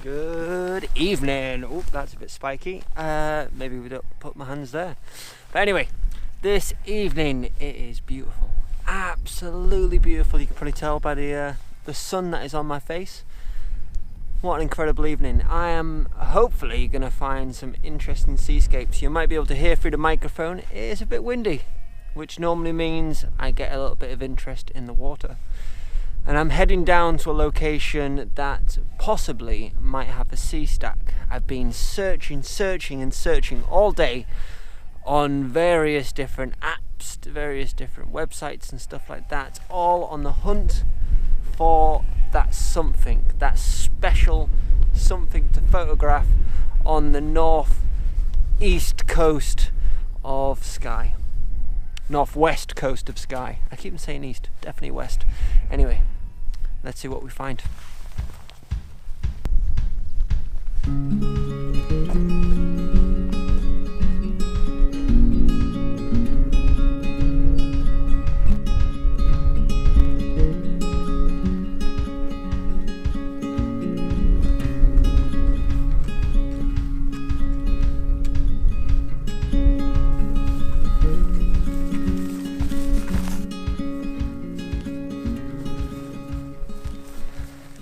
Good evening. Oh, that's a bit spiky. Maybe we don't put my hands there. But anyway, this evening it is beautiful. Absolutely beautiful. You can probably tell by the sun that is on my face. What an incredible evening. I am hopefully going to find some interesting seascapes. You might be able to hear through the microphone. It is a bit windy, which normally means I get a little bit of interest in the water. And I'm heading down to a location that possibly might have a sea stack. I've been searching all day on various different apps, various different websites and stuff like that, all on the hunt for that something, that special something to photograph on the northeast coast of Skye. Northwest coast of Skye. I keep saying east, definitely west. Anyway, let's see what we find.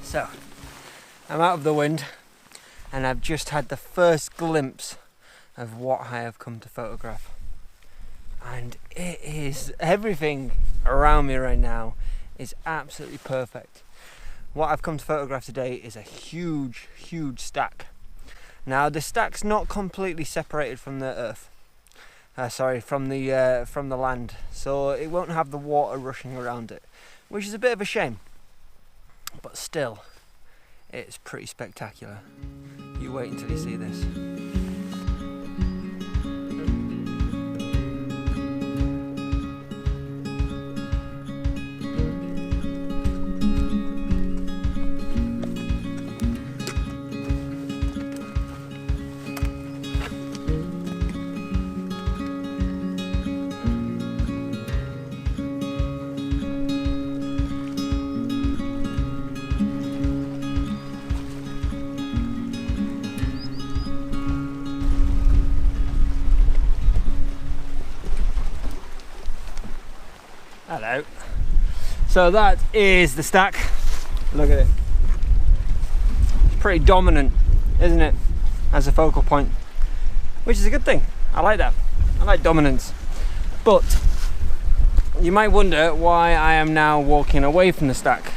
So, I'm out of the wind and I've just had the first glimpse of what I have come to photograph. And it is, everything around me right now is absolutely perfect. What I've come to photograph today is a huge stack. Now the stack's not completely separated from the earth. From the land. So it won't have the water rushing around it, which is a bit of a shame. But still, it's pretty spectacular. You wait until you see this. Hello. So that is the stack. Look at it. It's pretty dominant, isn't it, as a focal point, which is a good thing. I like that. I like dominance. But you might wonder why I am now walking away from the stack.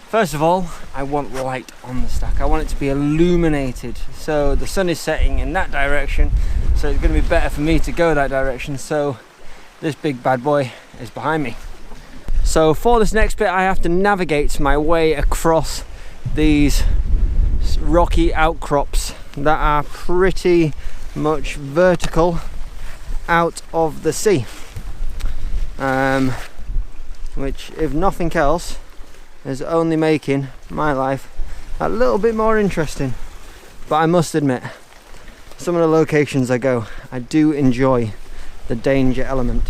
First of all, I want light on the stack. I want it to be illuminated. So the sun is setting in that direction, so it's going to be better for me to go that direction. So this big bad boy is behind me. So for this next bit I have to navigate my way across these rocky outcrops that are pretty much vertical out of the sea, which if nothing else is only making my life a little bit more interesting. But I must admit, some of the locations I go, I do enjoy the danger element.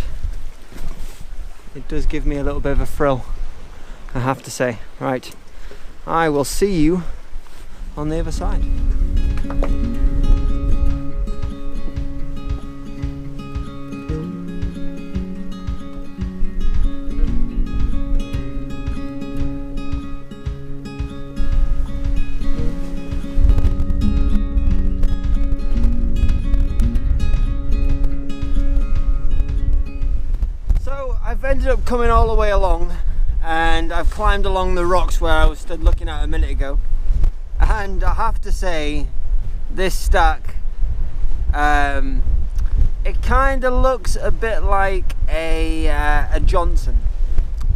It does give me a little bit of a thrill, I have to say. Right, I will see you on the other side. I've ended up coming all the way along, and I've climbed along the rocks where I was stood looking at a minute ago, and I have to say this stack, it kind of looks a bit like a Johnson,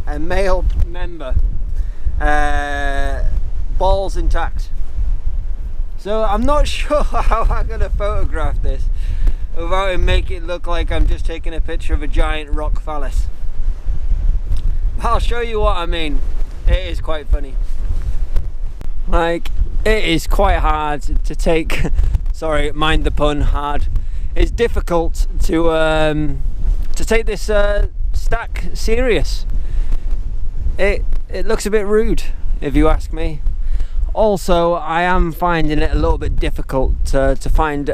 a male member, balls intact. So I'm not sure how I'm going to photograph this without it making it look like I'm just taking a picture of a giant rock phallus. I'll show you what I mean. It is quite funny. Like, it is quite hard to take, sorry, mind the pun, hard. It's difficult to take this stack serious. It looks a bit rude, if you ask me. Also, I am finding it a little bit difficult to find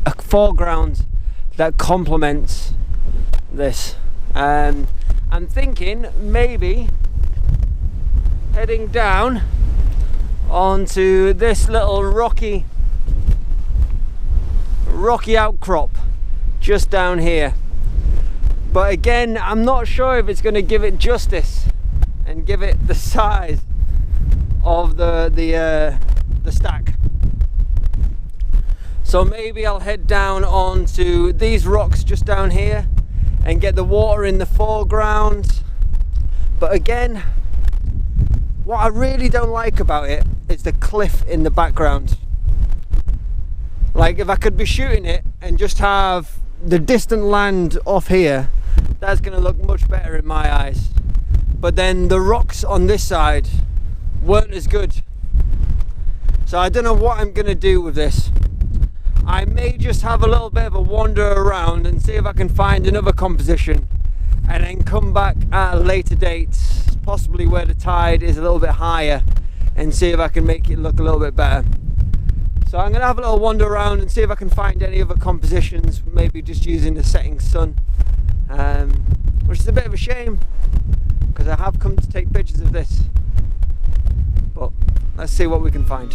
a foreground that complements this. I'm thinking maybe heading down onto this little rocky outcrop just down here. But again, I'm not sure if it's going to give it justice and give it the size of the stack. So maybe I'll head down onto these rocks just down here and get the water in the foreground. But again, what I really don't like about it is the cliff in the background. Like, if I could be shooting it and just have the distant land off here, that's going to look much better in my eyes. But then the rocks on this side weren't as good. So I don't know what I'm going to do with this. I may just have a little bit of a wander around and see if I can find another composition, and then come back at a later date, possibly where the tide is a little bit higher, and see if I can make it look a little bit better. So I'm going to have a little wander around and see if I can find any other compositions, maybe just using the setting sun, which is a bit of a shame because I have come to take pictures of this. But let's see what we can find.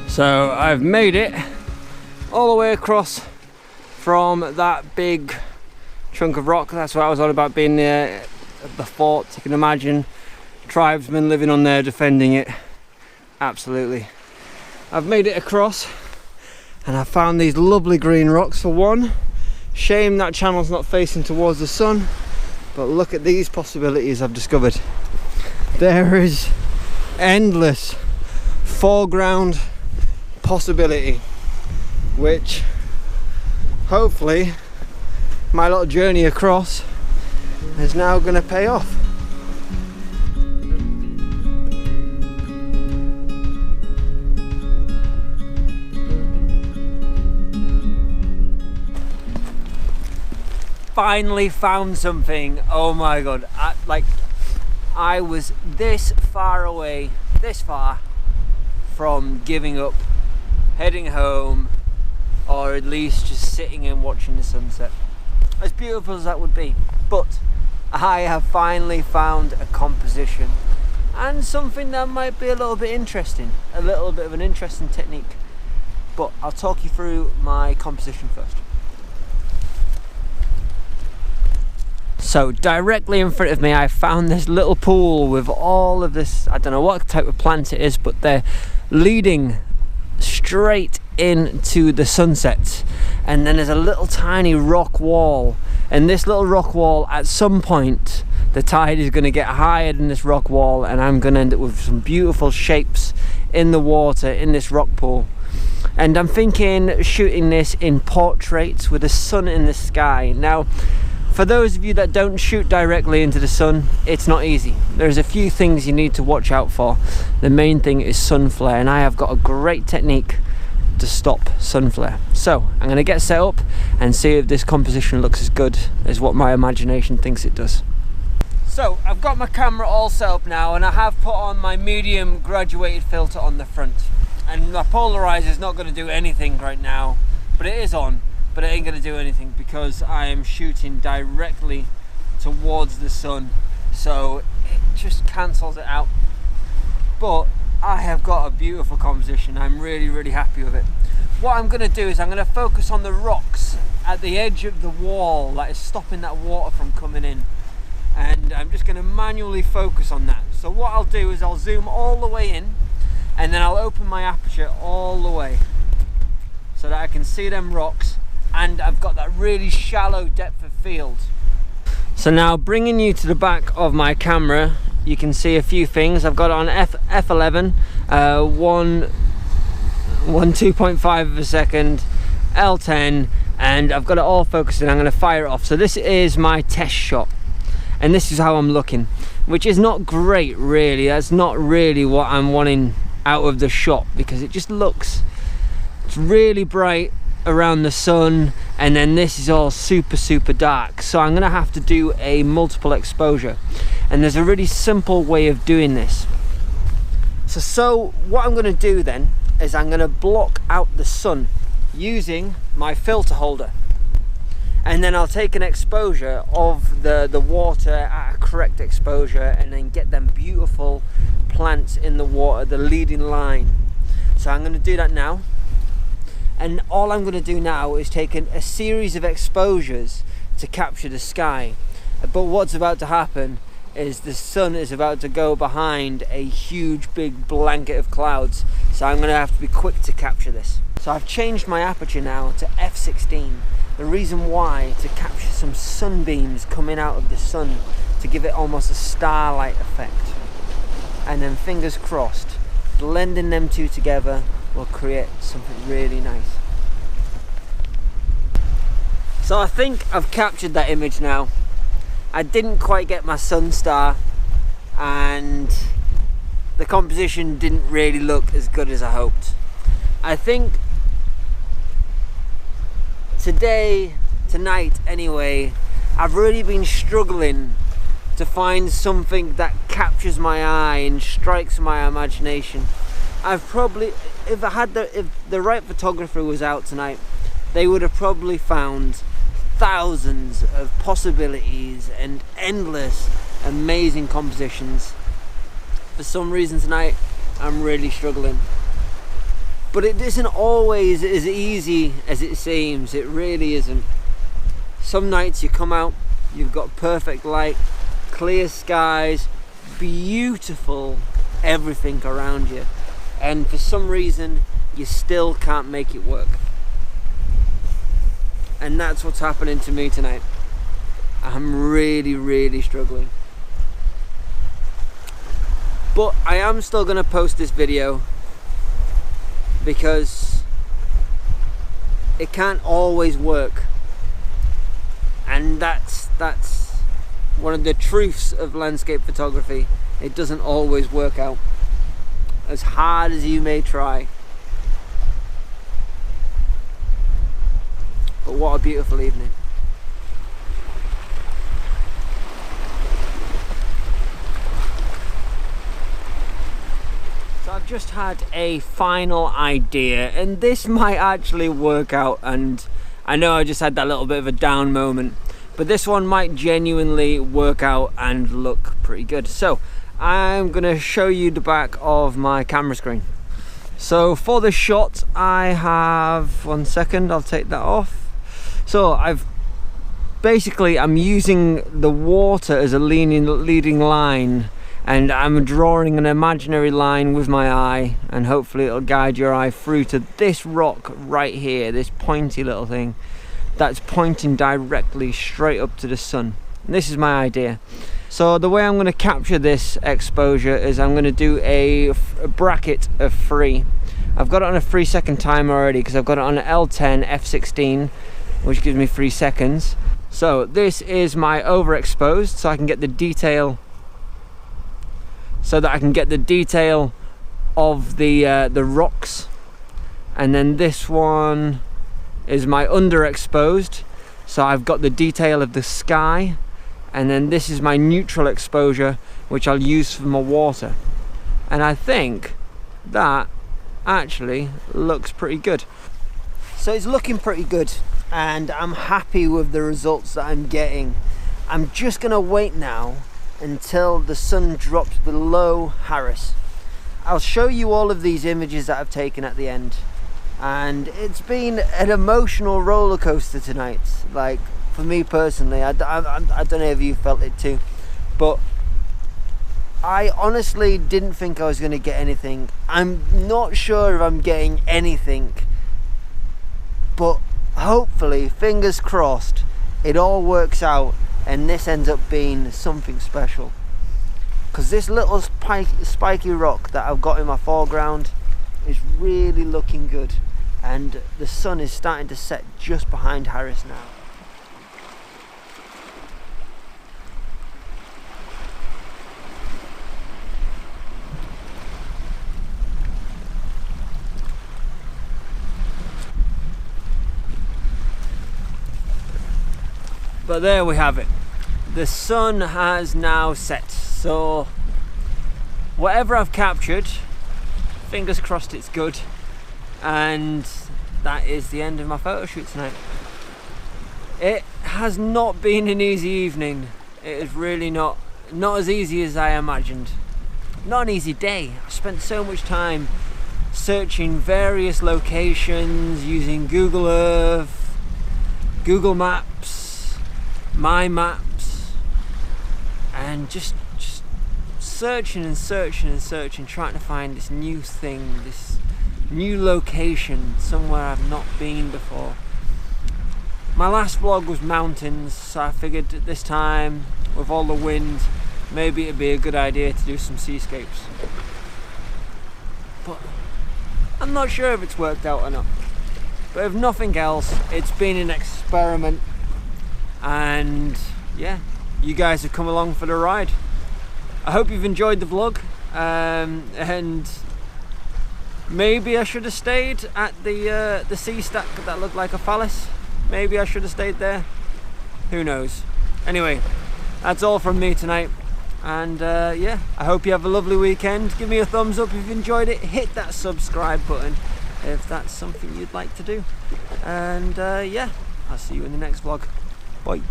So I've made it all the way across from that big chunk of rock. That's what I was on about, being at the fort. You can imagine tribesmen living on there, defending it. Absolutely. I've made it across and I found these lovely green rocks. For one, shame that channel's not facing towards the sun, but look at these possibilities I've discovered. There is endless foreground possibility, which hopefully my little journey across is now going to pay off. Finally found something. Oh my god, I was this far away, this far from giving up, heading home, or at least just sitting and watching the sunset. As beautiful as that would be. But I have finally found a composition and something that might be a little bit interesting, a little bit of an interesting technique. But I'll talk you through my composition first. So directly in front of me I found this little pool with all of this, I don't know what type of plant it is, but they're leading straight into the sunset. And then there's a little tiny rock wall, and this little rock wall, at some point the tide is going to get higher than this rock wall, and I'm going to end up with some beautiful shapes in the water in this rock pool. And I'm thinking shooting this in portraits with the sun in the sky. Now, for those of you that don't shoot directly into the sun, it's not easy. There's a few things you need to watch out for. The main thing is sun flare, and I have got a great technique to stop sun flare. So I'm going to get set up and see if this composition looks as good as what my imagination thinks it does. So I've got my camera all set up now, and I have put on my medium graduated filter on the front, and my polarizer is not going to do anything right now, but it is on. But it ain't going to do anything because I am shooting directly towards the sun, so it just cancels it out. But I have got a beautiful composition. I'm really happy with it. What I'm going to do is I'm going to focus on the rocks at the edge of the wall that is stopping that water from coming in, and I'm just going to manually focus on that. So what I'll do is I'll zoom all the way in, and then I'll open my aperture all the way so that I can see them rocks, and I've got that really shallow depth of field. So now bringing you to the back of my camera, you can see a few things. I've got it on f11, 2.5 of a second, L10, and I've got it all focused, and I'm going to fire it off. So this is my test shot, and this is how I'm looking, which is not great really. That's not really what I'm wanting out of the shot, because it just looks It's really bright around the sun, and then this is all super dark. So I'm gonna have to do a multiple exposure, and there's a really simple way of doing this. So what I'm gonna do then is I'm gonna block out the sun using my filter holder, and then I'll take an exposure of the water at a correct exposure, and then get them beautiful plants in the water, the leading line. So I'm going to do that now, and all I'm going to do now is take a series of exposures to capture the sky. But what's about to happen is the sun is about to go behind a huge big blanket of clouds, so I'm going to have to be quick to capture this. So I've changed my aperture now to f16. The reason why, to capture some sunbeams coming out of the sun, to give it almost a starlight effect. And then fingers crossed, blending them two together will create something really nice. So I think I've captured that image now. I didn't quite get my sun star, and the composition didn't really look as good as I hoped. I think tonight anyway, I've really been struggling to find something that captures my eye and strikes my imagination. I've probably, if the right photographer was out tonight, they would have probably found thousands of possibilities and endless amazing compositions. For some reason tonight, I'm really struggling. But it isn't always as easy as it seems. It really isn't. Some nights you come out, you've got perfect light, clear skies, beautiful everything around you, and for some reason you still can't make it work. And that's what's happening to me tonight. I'm really struggling. But I am still going to post this video, because it can't always work, and that's one of the truths of landscape photography. It doesn't always work out, as hard as you may try. But what a beautiful evening. So I've just had a final idea, and this might actually work out, and I know I just had that little bit of a down moment, but this one might genuinely work out and look pretty good. So I'm gonna show you the back of my camera screen. So for the shot, I have, 1 second, I'll take that off. So I'm using the water as a leading line, and I'm drawing an imaginary line with my eye, and hopefully it'll guide your eye through to this rock right here, this pointy little thing that's pointing directly straight up to the sun. And this is my idea. So the way I'm going to capture this exposure is I'm going to do a bracket of 3. I've got it on a 3-second timer already, because I've got it on an L10 f16, which gives me 3 seconds. So this is my overexposed, so I can get the detail, of the rocks. And then this one is my underexposed, so I've got the detail of the sky. And then this is my neutral exposure, which I'll use for my water. And I think that actually looks pretty good. So it's looking pretty good, and I'm happy with the results that I'm getting. I'm just gonna wait now until the sun drops below Harris. I'll show you all of these images that I've taken at the end, and it's been an emotional roller coaster tonight. Like, for me personally, I don't know if you felt it too, but I honestly didn't think I was going to get anything. I'm not sure if I'm getting anything, but hopefully, fingers crossed, it all works out and this ends up being something special. Because this little spiky rock that I've got in my foreground is really looking good, and the sun is starting to set just behind Harris now. But there we have it. The sun has now set, so whatever I've captured, fingers crossed it's good, and that is the end of my photo shoot tonight. It has not been an easy evening. It is really not as easy as I imagined. Not an easy day. I spent so much time searching various locations using Google Earth, Google Maps, My Maps, and just searching and searching and searching, trying to find this new thing, this new location, somewhere I've not been before. My last vlog was mountains, so I figured at this time, with all the wind, maybe it'd be a good idea to do some seascapes. But I'm not sure if it's worked out or not. But if nothing else, it's been an experiment, and yeah, you guys have come along for the ride. I hope you've enjoyed the vlog, and maybe I should have stayed at the sea stack that looked like a phallus. Maybe I should have stayed there. Who knows? Anyway, that's all from me tonight. And yeah, I hope you have a lovely weekend. Give me a thumbs up if you enjoyed it. Hit that subscribe button if that's something you'd like to do. And yeah, I'll see you in the next vlog. Bye.